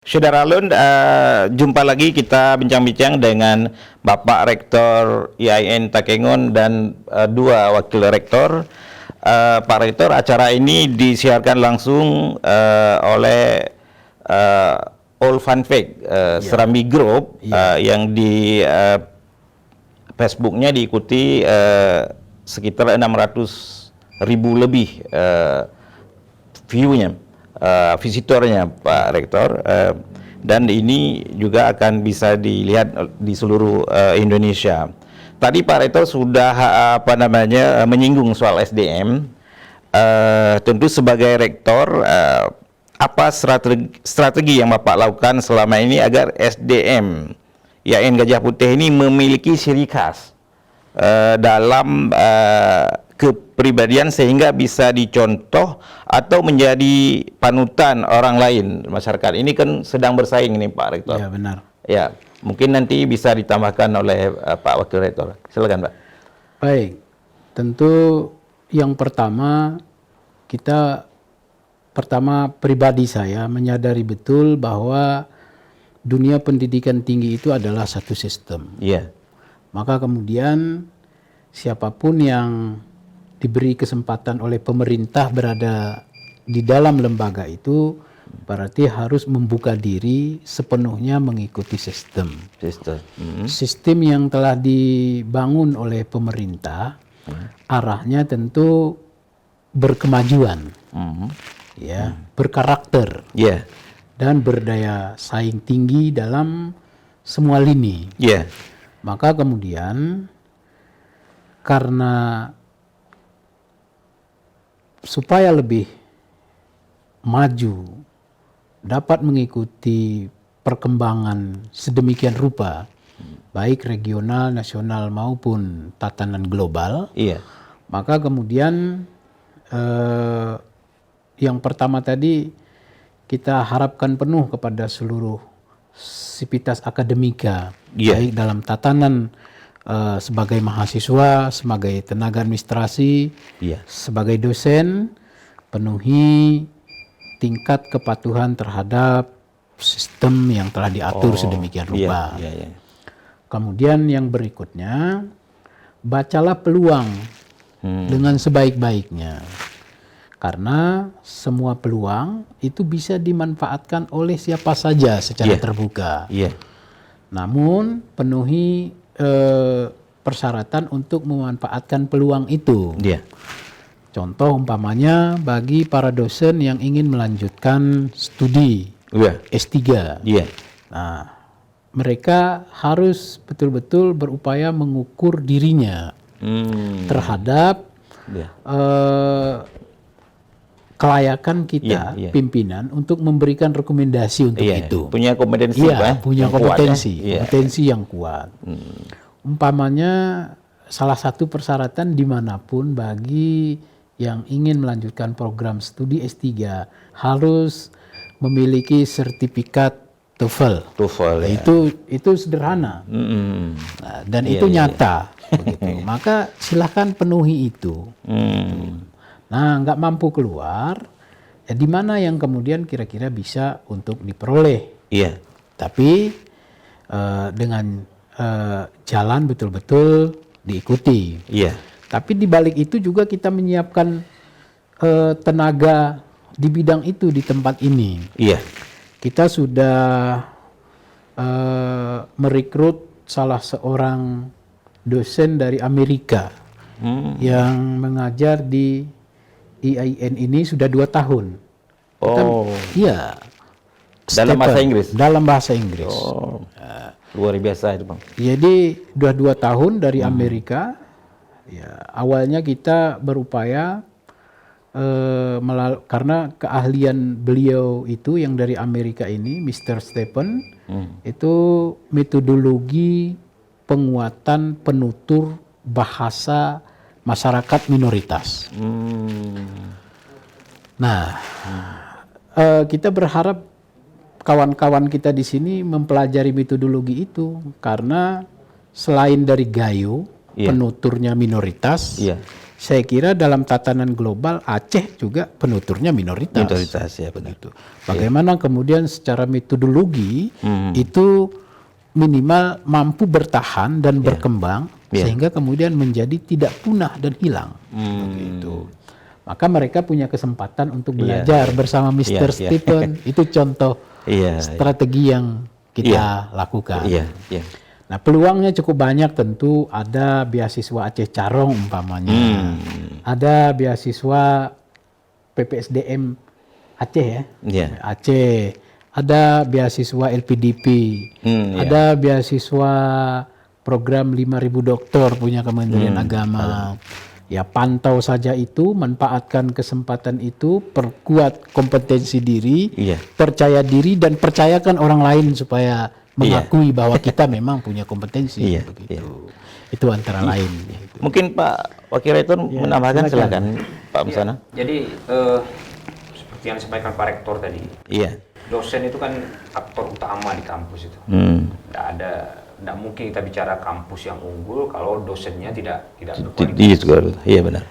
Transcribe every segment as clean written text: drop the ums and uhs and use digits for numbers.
Saudara Lun, jumpa lagi kita bincang-bincang dengan Bapak Rektor IAIN Takengon dan dua wakil rektor. Pak Rektor, acara ini disiarkan langsung oleh All Fun Fact Serambi Group yang di Facebooknya diikuti sekitar 600.000 lebih view-nya. Visitornya Pak Rektor, dan ini juga akan bisa dilihat di seluruh Indonesia. Tadi Pak Rektor sudah menyinggung soal SDM. Tentu sebagai rektor, apa strategi yang Bapak lakukan selama ini agar SDM IAIN Gajah Putih ini memiliki ciri khas dalam kepribadian sehingga bisa dicontoh atau menjadi panutan orang lain masyarakat. Ini kan sedang bersaing nih Pak Rektor. Ya, benar. Ya, mungkin nanti bisa ditambahkan oleh Pak Wakil Rektor. Silakan Pak. Baik, tentu yang pertama pribadi saya menyadari betul bahwa dunia pendidikan tinggi itu adalah satu sistem. Iya. Maka kemudian siapapun yang diberi kesempatan oleh pemerintah berada di dalam lembaga itu berarti harus membuka diri sepenuhnya mengikuti sistem. Sistem yang telah dibangun oleh pemerintah arahnya tentu berkemajuan, berkarakter, dan berdaya saing tinggi dalam semua lini. Maka kemudian karena supaya lebih maju, dapat mengikuti perkembangan sedemikian rupa, baik regional, nasional maupun tatanan global, maka kemudian yang pertama tadi kita harapkan penuh kepada seluruh sivitas akademika, baik dalam tatanan sebagai mahasiswa, sebagai tenaga administrasi, sebagai dosen, penuhi tingkat kepatuhan terhadap sistem yang telah diatur sedemikian rupa. Kemudian yang berikutnya, bacalah peluang dengan sebaik-baiknya. Karena semua peluang itu bisa dimanfaatkan oleh siapa saja secara terbuka. Namun penuhi persyaratan untuk memanfaatkan peluang itu. Contoh umpamanya bagi para dosen yang ingin melanjutkan studi S3. Nah, mereka harus betul-betul berupaya mengukur dirinya terhadap kelayakan kita pimpinan untuk memberikan rekomendasi untuk itu. Punya kompetensi, punya kompetensi yang kuat. Umpamanya salah satu persyaratan dimanapun bagi yang ingin melanjutkan program studi S3 harus memiliki sertifikat TOEFL. Itu sederhana, dan itu nyata. Begitu. Maka silahkan penuhi itu. Nah, nggak mampu keluar, ya di mana yang kemudian kira-kira bisa untuk diperoleh. Tapi dengan jalan betul-betul diikuti. Tapi di balik itu juga kita menyiapkan tenaga di bidang itu di tempat ini. Kita sudah merekrut salah seorang dosen dari Amerika yang mengajar di IAIN ini sudah 2 tahun. Dalam bahasa Inggris? Dalam bahasa Inggris. Luar biasa itu Bang. Jadi 2 tahun dari Amerika. Awalnya kita berupaya karena keahlian beliau itu yang dari Amerika ini, Mr. Stephen, itu metodologi penguatan penutur bahasa masyarakat minoritas. Nah, kita berharap kawan-kawan kita di sini mempelajari metodologi itu karena selain dari Gayo, penuturnya minoritas, saya kira dalam tatanan global Aceh juga penuturnya minoritas. Minoritas ya benar. Gitu. Bagaimana kemudian secara metodologi itu minimal mampu bertahan dan berkembang sehingga kemudian menjadi tidak punah dan hilang. Begitu. Maka mereka punya kesempatan untuk belajar bersama Mr. Stephen. Itu contoh strategi yang kita lakukan. Nah, peluangnya cukup banyak tentu. Ada beasiswa Aceh Carong umpamanya. Ada beasiswa PPSDM Aceh ya. Aceh. Ada beasiswa LPDP. Ada beasiswa program 5.000 dokter punya Kementerian Agama. Ya, pantau saja itu, manfaatkan kesempatan itu, perkuat kompetensi diri, percaya diri dan percayakan orang lain supaya mengakui bahwa kita memang punya kompetensi. Begitu. Itu antara lain. Mungkin Pak Wakil Rektor menambahkan, silakan Pak Musana. Jadi seperti yang disampaikan Pak Rektor tadi, dosen itu kan aktor utama di kampus itu. Tidak mungkin kita bicara kampus yang unggul kalau dosennya tidak berkualitas. Iya benar.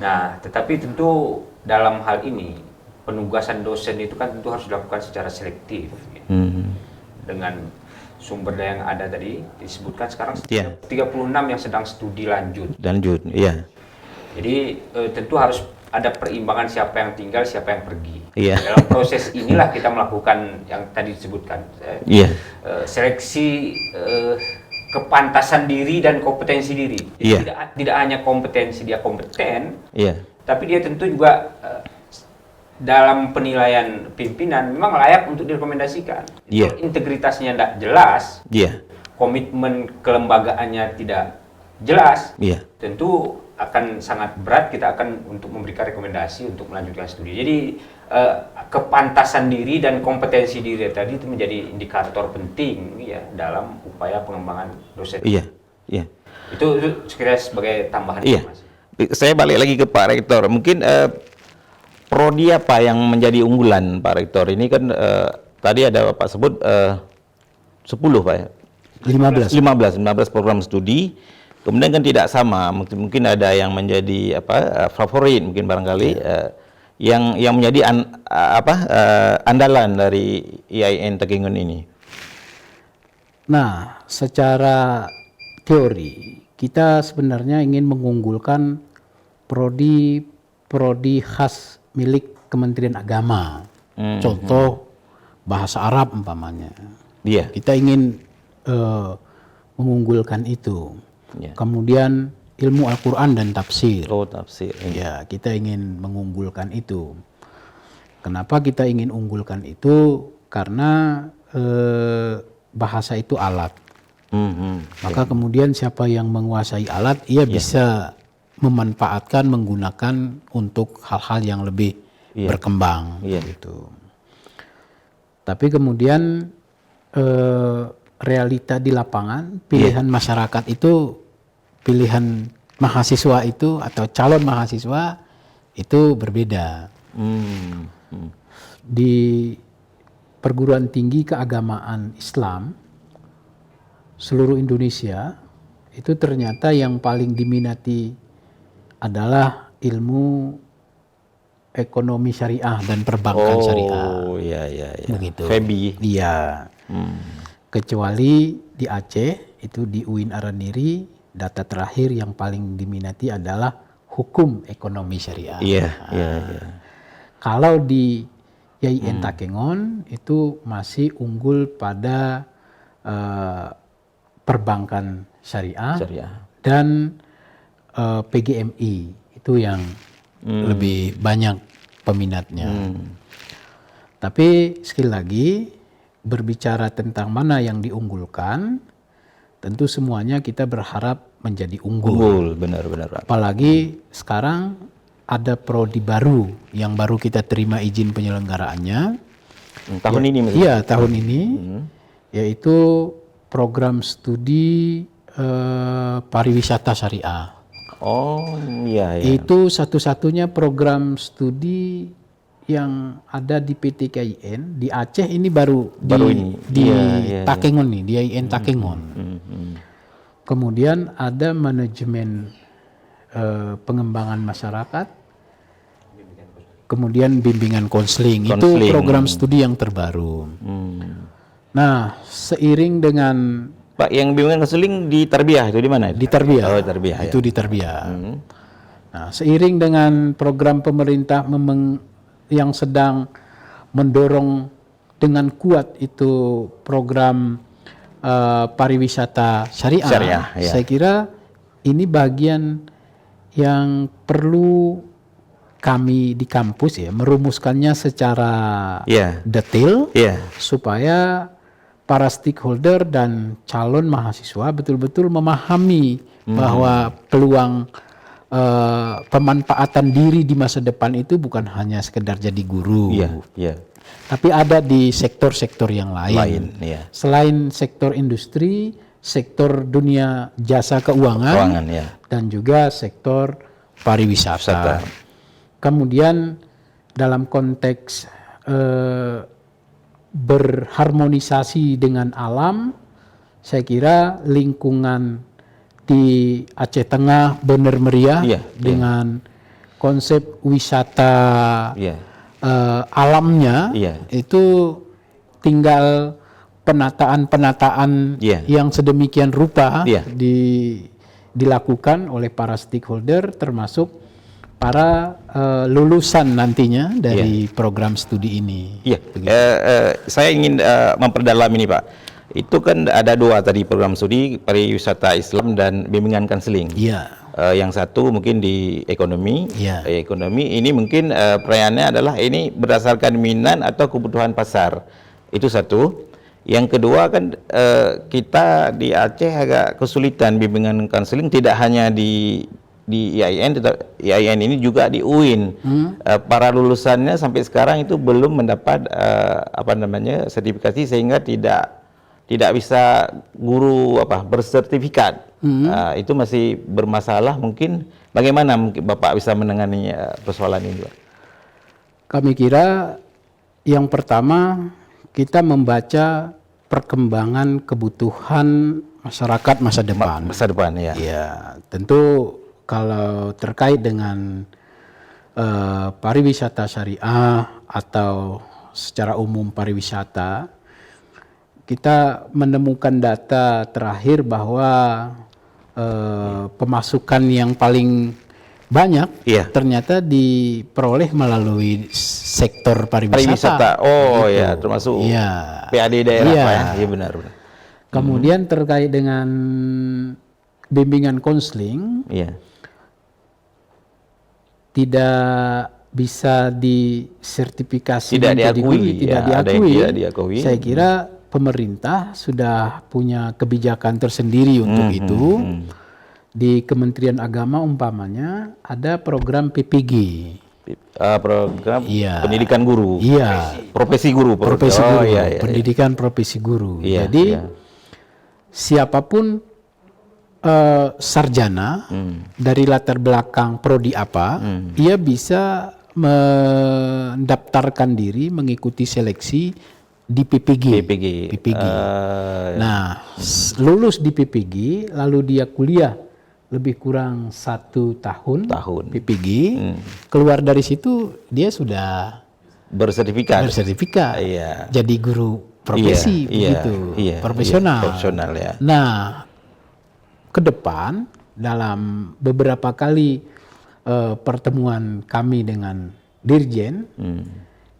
Nah, tetapi tentu dalam hal ini penugasan dosen itu kan tentu harus dilakukan secara selektif. Dengan sumber daya yang ada tadi disebutkan sekarang 36 yang sedang studi lanjut. Jadi tentu harus ada perimbangan siapa yang tinggal, siapa yang pergi. Dalam proses inilah kita melakukan yang tadi disebutkan. Seleksi kepantasan diri dan kompetensi diri. Tidak hanya kompetensi dia kompeten, tapi dia tentu juga dalam penilaian pimpinan memang layak untuk direkomendasikan. Kalau integritasnya tidak jelas, komitmen kelembagaannya tidak jelas, tentu akan sangat berat kita akan untuk memberikan rekomendasi untuk melanjutkan studi. Jadi kepantasan diri dan kompetensi diri tadi itu menjadi indikator penting dalam upaya pengembangan dosen. Itu sekiranya sebagai tambahan informasi. Saya balik lagi ke Pak Rektor. Mungkin prodi apa yang menjadi unggulan Pak Rektor? Ini kan tadi ada Bapak sebut 10 Pak ya? 15 program studi. Kemudian kan tidak sama, mungkin ada yang menjadi favorit mungkin barangkali yang menjadi andalan dari IAIN Takengon ini. Nah, secara teori kita sebenarnya ingin mengunggulkan prodi khas milik Kementerian Agama. Contoh bahasa Arab umpamanya. Kita ingin mengunggulkan itu. Kemudian ilmu Al-Quran dan tafsir. Kita ingin mengunggulkan itu. Kenapa kita ingin unggulkan itu? Karena bahasa itu alat. Maka kemudian siapa yang menguasai alat, ia bisa memanfaatkan, menggunakan untuk hal-hal yang lebih berkembang. Gitu. Tapi kemudian realita di lapangan, pilihan masyarakat itu, pilihan mahasiswa itu atau calon mahasiswa itu berbeda. Di perguruan tinggi keagamaan Islam seluruh Indonesia itu ternyata yang paling diminati adalah ilmu ekonomi syariah dan perbankan syariah. Begitu. FEBI. Kecuali di Aceh itu di UIN Araniri, data terakhir yang paling diminati adalah hukum ekonomi syariah. Kalau di IAIN Takengon itu masih unggul pada perbankan syariah. Dan PGMI itu yang lebih banyak peminatnya. Tapi sekali lagi berbicara tentang mana yang diunggulkan, tentu semuanya kita berharap menjadi unggul. Benar. Apalagi sekarang ada prodi baru yang baru kita terima izin penyelenggaraannya. Tahun ini misalnya? Iya, tahun ini. Yaitu program studi pariwisata syariah. Itu satu-satunya program studi yang ada di PT KIN di Aceh ini baru di Takengon nih, di IAIN Takengon. Kemudian ada manajemen pengembangan masyarakat, kemudian bimbingan konseling. Itu program studi yang terbaru. Nah, seiring dengan Pak, yang bimbingan konseling di Tarbiyah itu di mana? Di Tarbiyah. Oh, Tarbiyah. Itu di Tarbiyah. Nah, seiring dengan program pemerintah yang sedang mendorong dengan kuat itu program pariwisata syariah, ya. Saya kira ini bagian yang perlu kami di kampus ya merumuskannya secara detail supaya para stakeholder dan calon mahasiswa betul-betul memahami bahwa peluang pemanfaatan diri di masa depan itu bukan hanya sekedar jadi guru, tapi ada di sektor-sektor yang lain. Selain sektor industri, sektor dunia jasa keuangan dan juga sektor pariwisata. Kemudian dalam konteks berharmonisasi dengan alam, saya kira lingkungan di Aceh Tengah benar meriah dengan konsep wisata alamnya, itu tinggal penataan-penataan yang sedemikian rupa dilakukan oleh para stakeholder termasuk para lulusan nantinya dari program studi ini. Saya ingin memperdalam ini, Pak. Itu kan ada dua tadi program studi, pariwisata Islam dan bimbingan konseling. Yang satu mungkin di ekonomi. Ekonomi ini mungkin pertanyaannya adalah ini berdasarkan minat atau kebutuhan pasar. Itu satu. Yang kedua kan kita di Aceh agak kesulitan bimbingan konseling, tidak hanya di IAIN, IAIN ini juga di UIN. Para lulusannya sampai sekarang itu belum mendapat sertifikasi sehingga tidak bisa guru bersertifikat. Itu masih bermasalah. Mungkin bagaimana mungkin Bapak bisa menangani persoalan ini, Pak? Kami kira yang pertama kita membaca perkembangan kebutuhan masyarakat masa depan. Masa depan, Ya, tentu kalau terkait dengan pariwisata syariah atau secara umum pariwisata, kita menemukan data terakhir bahwa pemasukan yang paling banyak ternyata diperoleh melalui sektor pariwisata. Termasuk PAD daerah, Pak, ya. Iya, benar. Kemudian terkait dengan bimbingan konseling, tidak bisa disertifikasi menjadi guru, tidak diakui. Saya kira pemerintah sudah punya kebijakan tersendiri untuk itu. Di Kementerian Agama umpamanya ada program PPG. Program pendidikan guru. Profesi guru. Pendidikan profesi guru. Jadi siapapun sarjana dari latar belakang prodi apa, ia bisa mendaftarkan diri mengikuti seleksi di PPG. Nah, lulus di PPG lalu dia kuliah lebih kurang 1 tahun PPG, keluar dari situ dia sudah bersertifikat. Jadi guru profesi begitu, profesional. Nah, ke depan dalam beberapa kali pertemuan kami dengan Dirjen,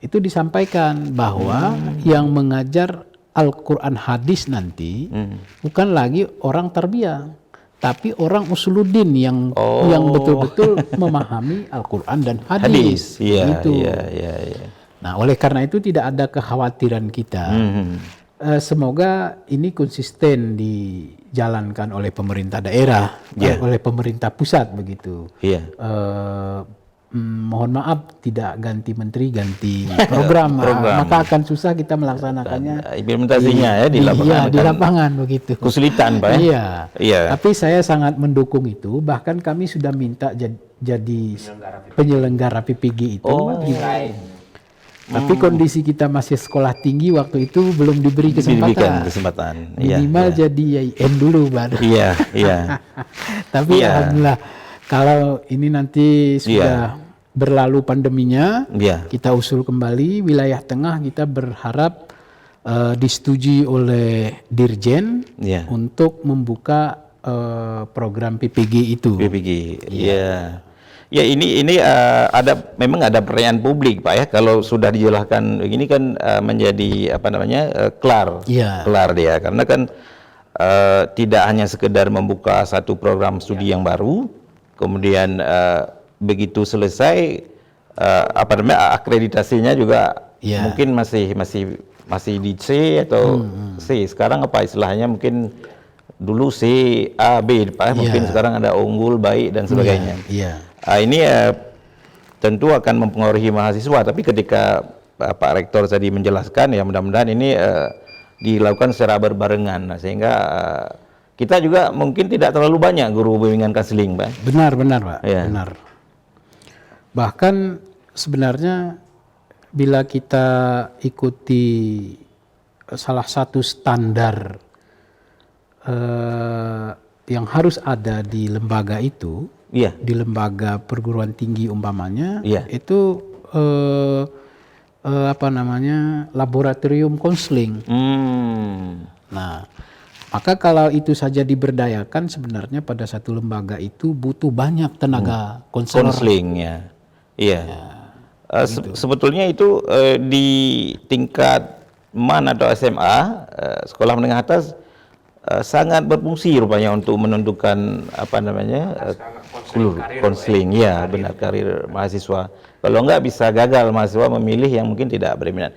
itu disampaikan bahwa yang mengajar Al-Quran hadis nanti bukan lagi orang tarbiyah, tapi orang usuluddin yang betul-betul memahami Al-Quran dan hadis. Nah, oleh karena itu tidak ada kekhawatiran kita. Semoga ini konsisten dijalankan oleh pemerintah daerah, oleh pemerintah pusat begitu. Mohon maaf tidak ganti menteri, ganti program. Maka akan susah kita melaksanakannya. Implementasinya di lapangan. Di lapangan begitu. Kesulitan, Pak. Tapi saya sangat mendukung itu. Bahkan kami sudah minta jadi penyelenggara PPG itu. Tapi kondisi kita masih sekolah tinggi waktu itu belum diberi kesempatan. Minimal jadi IAIN dulu baru. Tapi alhamdulillah Kalau ini nanti sudah berlalu pandeminya, kita usul kembali wilayah tengah, kita berharap disetujui oleh Dirjen untuk membuka program PPG itu. PPG, ya ini memang ada pertanyaan publik Pak ya, kalau sudah dijelaskan ini kan menjadi kelar dia, karena kan tidak hanya sekedar membuka satu program studi yang baru, kemudian begitu selesai akreditasinya juga mungkin masih di C atau C. Sekarang apa istilahnya, mungkin dulu C, A, B Pak, mungkin sekarang ada unggul, baik dan sebagainya. Ini tentu akan mempengaruhi mahasiswa, tapi ketika Pak Rektor tadi menjelaskan, ya mudah-mudahan ini dilakukan secara berbarengan, sehingga kita juga mungkin tidak terlalu banyak guru bimbingan konseling, Pak. Benar Pak, benar. Bahkan sebenarnya bila kita ikuti salah satu standar yang harus ada di lembaga itu, di lembaga perguruan tinggi umpamanya, itu laboratorium konseling. Nah, maka kalau itu saja diberdayakan, sebenarnya pada satu lembaga itu butuh banyak tenaga konseling. Sebetulnya itu di tingkat MAN atau SMA, sekolah menengah atas, sangat berfungsi rupanya untuk menentukan konseling, benar, karir mahasiswa. Kalau enggak bisa gagal mahasiswa memilih yang mungkin tidak berminat.